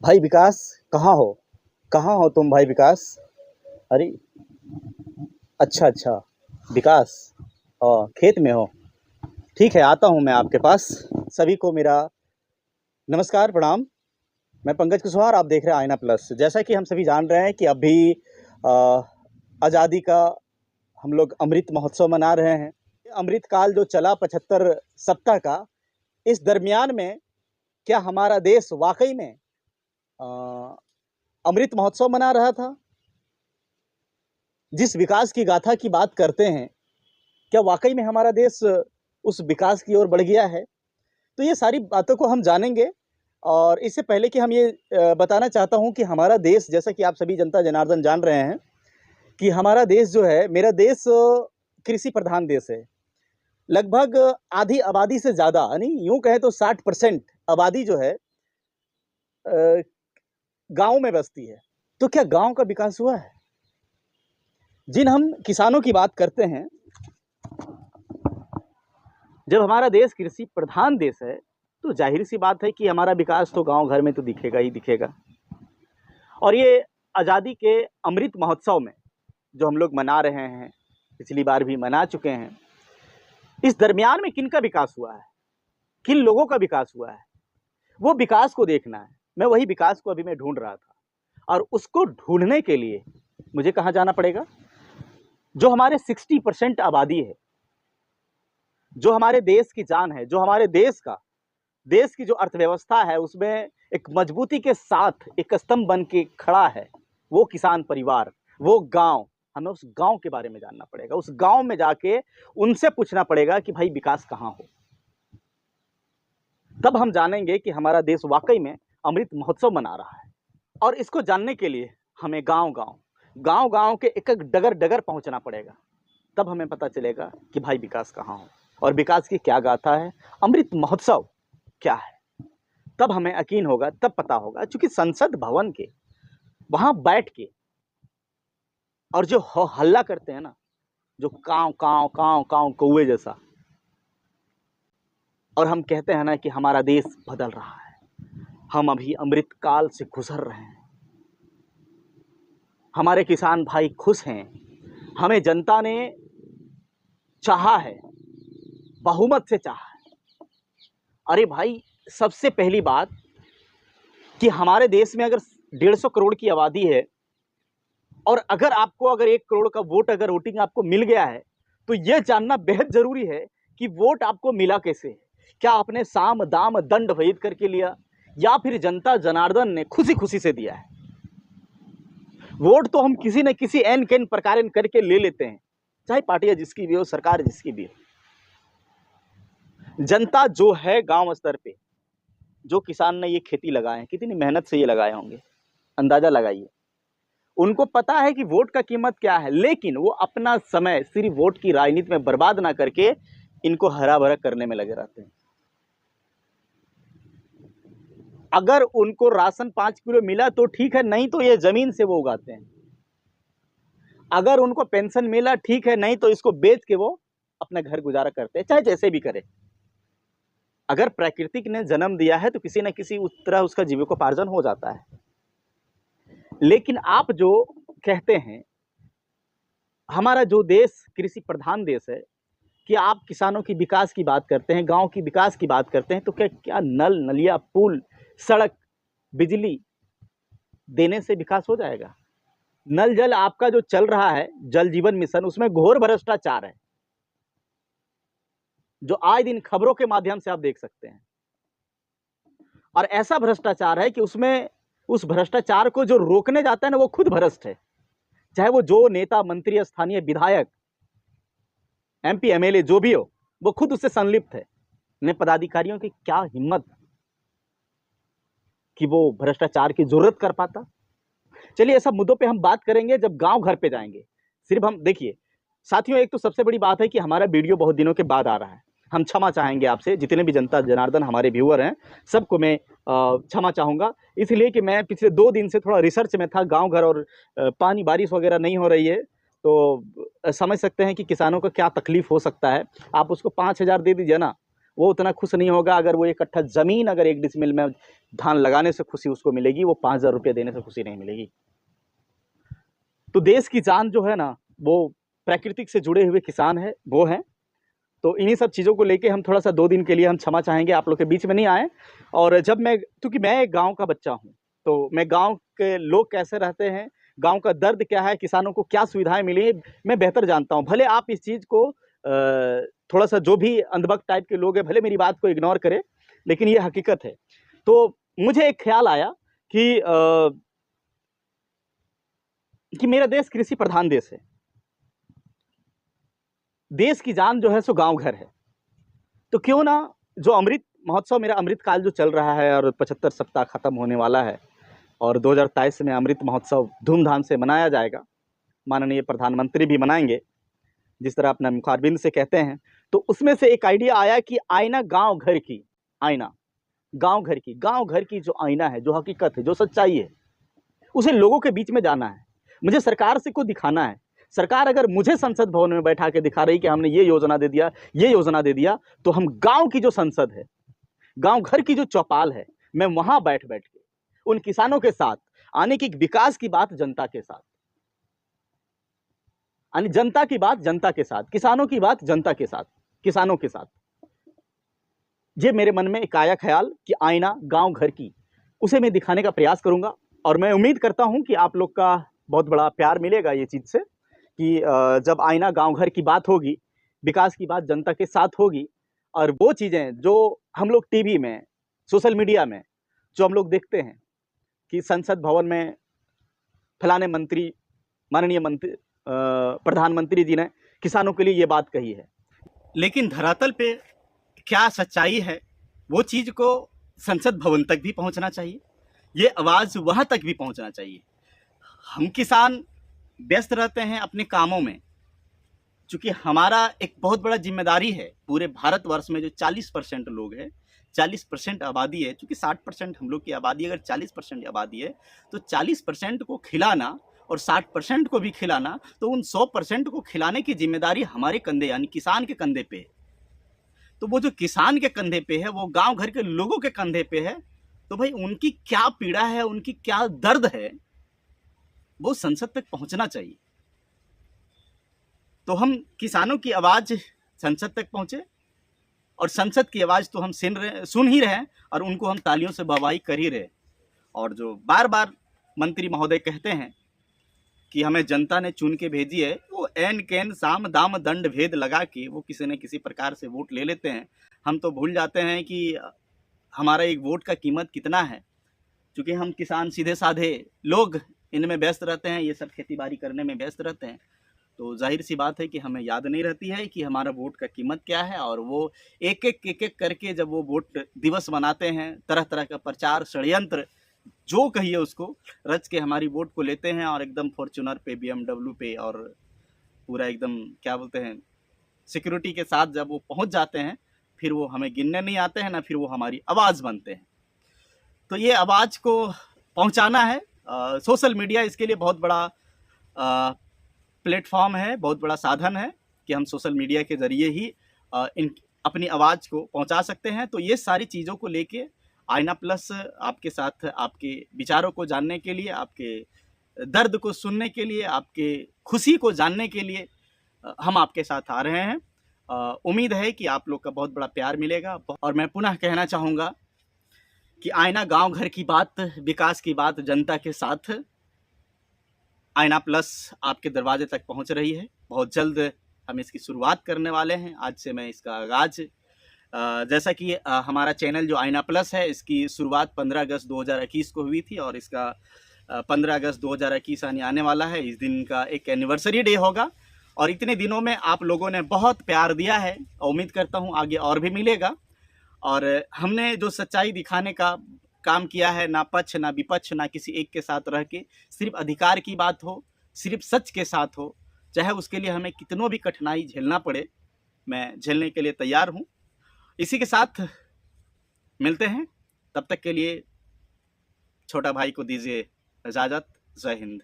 भाई विकास, कहाँ हो? कहाँ हो तुम भाई विकास? अरे, अच्छा अच्छा, विकास, खेत में हो? ठीक है, आता हूँ मैं आपके पास। सभी को मेरा नमस्कार, प्रणाम। मैं पंकज कुशवाहा और आप देख रहे हैं आईना प्लस। जैसा कि हम सभी जान रहे हैं कि अभी आज़ादी का हम लोग अमृत महोत्सव मना रहे हैं। अमृत काल जो चला 75 सप्ताह का, इस दरमियान में क्या हमारा देश वाकई में अ, अमृत महोत्सव मना रहा था? जिस विकास की गाथा की बात करते हैं, क्या वाकई में हमारा देश उस विकास की ओर बढ़ गया है? तो ये सारी बातों को हम जानेंगे। और इससे पहले कि हम ये बताना चाहता हूँ कि हमारा देश, जैसा कि आप सभी जनता जनार्दन जान रहे हैं, कि हमारा देश जो है, मेरा देश कृषि प्रधान देश है। लगभग आधी आबादी से ज़्यादा, यानी यूँ कहें तो 60% आबादी जो है गाँव में बसती है। तो क्या गाँव का विकास हुआ है? जिन हम किसानों की बात करते हैं, जब हमारा देश कृषि प्रधान देश है, तो जाहिर सी बात है कि हमारा विकास तो गांव घर में तो दिखेगा ही दिखेगा। और ये आज़ादी के अमृत महोत्सव में जो हम लोग मना रहे हैं, पिछली बार भी मना चुके हैं, इस दरमियान में किन का विकास हुआ है, किन लोगों का विकास हुआ है, वो विकास को देखना है। मैं वही विकास को अभी मैं ढूंढ रहा था, और उसको ढूंढने के लिए मुझे कहाँ जाना पड़ेगा? जो हमारे 60% आबादी है, जो हमारे देश की जान है, जो हमारे देश की जो अर्थव्यवस्था है, उसमें एक मजबूती के साथ एक स्तंभ बन के खड़ा है, वो किसान परिवार, वो गांव। हमें उस गांव के बारे में जानना पड़ेगा, उस गांव में जाके उनसे पूछना पड़ेगा कि भाई विकास कहाँ हो। तब हम जानेंगे कि हमारा देश वाकई में अमृत महोत्सव मना रहा है। और इसको जानने के लिए हमें गांव गांव के एक एक डगर डगर पहुंचना पड़ेगा। तब हमें पता चलेगा कि भाई विकास कहाँ हो और विकास की क्या गाथा है, अमृत महोत्सव क्या है। तब हमें यकीन होगा, तब पता होगा। चूंकि संसद भवन के वहां बैठ के और जो हो हल्ला करते हैं ना, जो काव काव काव काव कौवे जैसा, और हम कहते हैं ना कि हमारा देश बदल रहा है, हम अभी अमृत काल से गुजर रहे हैं, हमारे किसान भाई खुश हैं, हमें जनता ने चाहा है, बहुमत से चाहा है। अरे भाई, सबसे पहली बात कि हमारे देश में अगर 150 करोड़ की आबादी है, और अगर 1 करोड़ का वोट, अगर वोटिंग आपको मिल गया है, तो यह जानना बेहद जरूरी है कि वोट आपको मिला कैसे। क्या आपने साम दाम दंड भेद करके लिया, या फिर जनता जनार्दन ने खुशी खुशी से दिया है? वोट तो हम किसी न किसी एन केन प्रकार करके ले लेते हैं, चाहे पार्टियां जिसकी भी हो, सरकार जिसकी भी हो। जनता जो है गांव स्तर पे, जो किसान ने ये खेती लगाए हैं, कितनी मेहनत से ये लगाए होंगे, अंदाजा लगाइए। उनको पता है कि वोट का कीमत क्या है, लेकिन वो अपना समय सिर्फ वोट की राजनीति में बर्बाद ना करके इनको हरा भरा करने में लगे रहते हैं। अगर उनको राशन 5 किलो मिला तो ठीक है, नहीं तो ये जमीन से वो उगाते हैं। अगर उनको पेंशन मिला ठीक है, नहीं तो इसको बेच के वो अपना घर गुजारा करते हैं, चाहे जैसे भी करे। अगर प्राकृतिक ने जन्म दिया है तो किसी न किसी तरह उसका जीविकोपार्जन हो जाता है। लेकिन आप जो कहते हैं, हमारा जो देश कृषि प्रधान देश है, कि आप किसानों की विकास की बात करते हैं, गांव की विकास की बात करते हैं, तो क्या क्या नल नलिया, पुल, सड़क, बिजली देने से विकास हो जाएगा? नल जल आपका जो चल रहा है, जल जीवन मिशन, उसमें घोर भ्रष्टाचार है, जो आए दिन खबरों के माध्यम से आप देख सकते हैं। और ऐसा भ्रष्टाचार है कि उसमें उस भ्रष्टाचार को जो रोकने जाता है ना, वो खुद भ्रष्ट है। चाहे वो जो नेता, मंत्री, स्थानीय विधायक, एमपी, एमएलए जो भी हो, वो खुद उससे संलिप्त है। ने पदाधिकारियों की क्या हिम्मत कि वो भ्रष्टाचार की जरूरत कर पाता। चलिए, ऐसा मुद्दों पे हम बात करेंगे जब गांव घर पे जाएंगे। सिर्फ हम देखिए साथियों, एक तो सबसे बड़ी बात है कि हमारा वीडियो बहुत दिनों के बाद आ रहा है। हम क्षमा चाहेंगे आपसे, जितने भी जनता जनार्दन हमारे व्यूअर हैं, सबको मैं क्षमा चाहूँगा। इसलिए कि मैं पिछले 2 दिन से थोड़ा रिसर्च में था, गांव घर, और पानी बारिश वगैरह नहीं हो रही है, तो समझ सकते हैं कि किसानों को क्या तकलीफ हो सकता है। आप उसको 5,000 दे दीजिए ना, वो उतना खुश नहीं होगा अगर वो 1 कट्ठा ज़मीन अगर 1 डिसमिल में धान लगाने से खुशी उसको मिलेगी, वो 5,000 रुपये देने से खुशी नहीं मिलेगी। तो देश की जान जो है ना, वो प्राकृतिक से जुड़े हुए किसान है, वो हैं। तो इन्हीं सब चीज़ों को लेके हम थोड़ा-सा 2 दिन के लिए हम क्षमा चाहेंगे, आप लोग के बीच में नहीं आए। और जब मैं, क्योंकि मैं एक गाँव का बच्चा हूँ, तो मैं गाँव के लोग कैसे रहते हैं, गाँव का दर्द क्या है, किसानों को क्या सुविधाएँ मिली, मैं बेहतर जानता हूँ। भले आप इस चीज़ को थोड़ा-सा, जो भी अंधभक्त टाइप के लोग हैं, भले मेरी बात को इग्नोर करें, लेकिन ये हकीकत है। तो मुझे एक ख़्याल आया कि मेरा देश कृषि प्रधान देश है। देश की जान जो है सो गाँव घर है। तो क्यों ना जो अमृत महोत्सव, मेरा अमृत काल जो चल रहा है और 75 सप्ताह खत्म होने वाला है और 2023 में अमृत महोत्सव धूमधाम से मनाया जाएगा। माननीय प्रधानमंत्री भी मनाएंगे, जिस तरह अपना मुखारबिंद से कहते हैं। तो उसमें से एक आइडिया आया कि आईना गाँव घर की, आईना गाँव घर की जो आईना है, जो हकीकत है, जो सच्चाई है, उसे लोगों के बीच में जाना है। मुझे सरकार से कुछ दिखाना है। सरकार अगर मुझे संसद भवन में बैठा के दिखा रही कि हमने ये योजना दे दिया, ये योजना दे दिया, तो हम गाँव की जो संसद है, गाँव घर की जो चौपाल है, मैं वहाँ बैठ-बैठ के उन किसानों के साथ आने की विकास की बात जनता के साथ, यानी जनता की बात जनता के साथ, किसानों की बात जनता के साथ, किसानों के साथ। ये मेरे मन में एक आया ख्याल कि आईना गाँव घर की, उसे मैं दिखाने का प्रयास करूँगा। और मैं उम्मीद करता हूँ कि आप लोग का बहुत बड़ा प्यार मिलेगा ये चीज़ से कि जब आईना गाँव घर की बात होगी, विकास की बात जनता के साथ होगी, और वो चीज़ें जो हम लोग टीवी में, सोशल मीडिया में जो हम लोग देखते हैं कि संसद भवन में फलाने मंत्री, माननीय मंत्री, प्रधानमंत्री जी ने किसानों के लिए ये बात कही है, लेकिन धरातल पे क्या सच्चाई है, वो चीज़ को संसद भवन तक भी पहुंचना चाहिए, ये आवाज़ वहाँ तक भी पहुंचना चाहिए। हम किसान व्यस्त रहते हैं अपने कामों में, चूँकि हमारा एक बहुत बड़ा जिम्मेदारी है पूरे भारतवर्ष में जो 40% लोग हैं, 40% आबादी है, चूँकि 60% हम लोग की आबादी, अगर 40% आबादी है तो 40% को खिलाना और 60% को भी खिलाना, तो उन 100% को खिलाने की जिम्मेदारी हमारे कंधे, यानी किसान के कंधे पे है। तो वो जो किसान के कंधे पे है, वो गांव घर के लोगों के कंधे पे है, तो भाई उनकी क्या पीड़ा है, उनकी क्या दर्द है, वो संसद तक पहुंचना चाहिए। तो हम किसानों की आवाज़ संसद तक पहुंचे, और संसद की आवाज़ तो हम सुन ही रहे हैं, और उनको हम तालियों से वाहवाही कर ही रहे। और जो बार बार मंत्री महोदय कहते हैं कि हमें जनता ने चुन के भेजी है, वो एन कैन साम दाम दंड भेद लगा के वो किसी न किसी प्रकार से वोट ले लेते हैं। हम तो भूल जाते हैं कि हमारा एक वोट का कीमत कितना है, क्योंकि हम किसान सीधे साधे लोग इनमें व्यस्त रहते हैं, ये सब खेती बाड़ी करने में व्यस्त रहते हैं। तो जाहिर सी बात है कि हमें याद नहीं रहती है कि हमारा वोट का कीमत क्या है। और वो एक एक करके जब वो वोट दिवस मनाते हैं, तरह तरह का प्रचार, षड्यंत्र, जो कहिए उसको, रच के हमारी वोट को लेते हैं, और एकदम फॉर्च्यूनर पे, BMW पे, और पूरा एकदम क्या बोलते हैं, सिक्योरिटी के साथ जब वो पहुंच जाते हैं, फिर वो हमें गिनने नहीं आते हैं ना, फिर वो हमारी आवाज़ बनते हैं। तो ये आवाज़ को पहुंचाना है। सोशल मीडिया इसके लिए बहुत बड़ा प्लेटफॉर्म है, बहुत बड़ा साधन है कि हम सोशल मीडिया के ज़रिए ही अपनी आवाज़ को पहुंचा सकते हैं। तो ये सारी चीज़ों को लेके आईना प्लस आपके साथ, आपके विचारों को जानने के लिए, आपके दर्द को सुनने के लिए, आपके खुशी को जानने के लिए हम आपके साथ आ रहे हैं। उम्मीद है कि आप लोग का बहुत बड़ा प्यार मिलेगा। और मैं पुनः कहना चाहूँगा कि आईना गांव घर की बात, विकास की बात जनता के साथ, आईना प्लस आपके दरवाजे तक पहुंच रही है। बहुत जल्द हम इसकी शुरुआत करने वाले हैं। आज से मैं इसका आगाज़, जैसा कि हमारा चैनल जो आईना प्लस है, इसकी शुरुआत 15 अगस्त 2021 को हुई थी, और इसका 15 अगस्त 2021 आने वाला है। इस दिन का एक एनिवर्सरी डे होगा, और इतने दिनों में आप लोगों ने बहुत प्यार दिया है, और उम्मीद करता हूँ आगे और भी मिलेगा। और हमने जो सच्चाई दिखाने का काम किया है, ना पक्ष ना विपक्ष, ना किसी एक के साथ रह के, सिर्फ अधिकार की बात हो, सिर्फ सच के साथ हो, चाहे उसके लिए हमें कितनों भी कठिनाई झेलना पड़े, मैं झेलने के लिए तैयार हूँ। इसी के साथ मिलते हैं, तब तक के लिए छोटा भाई को दीजिए इजाज़त। जय हिंद।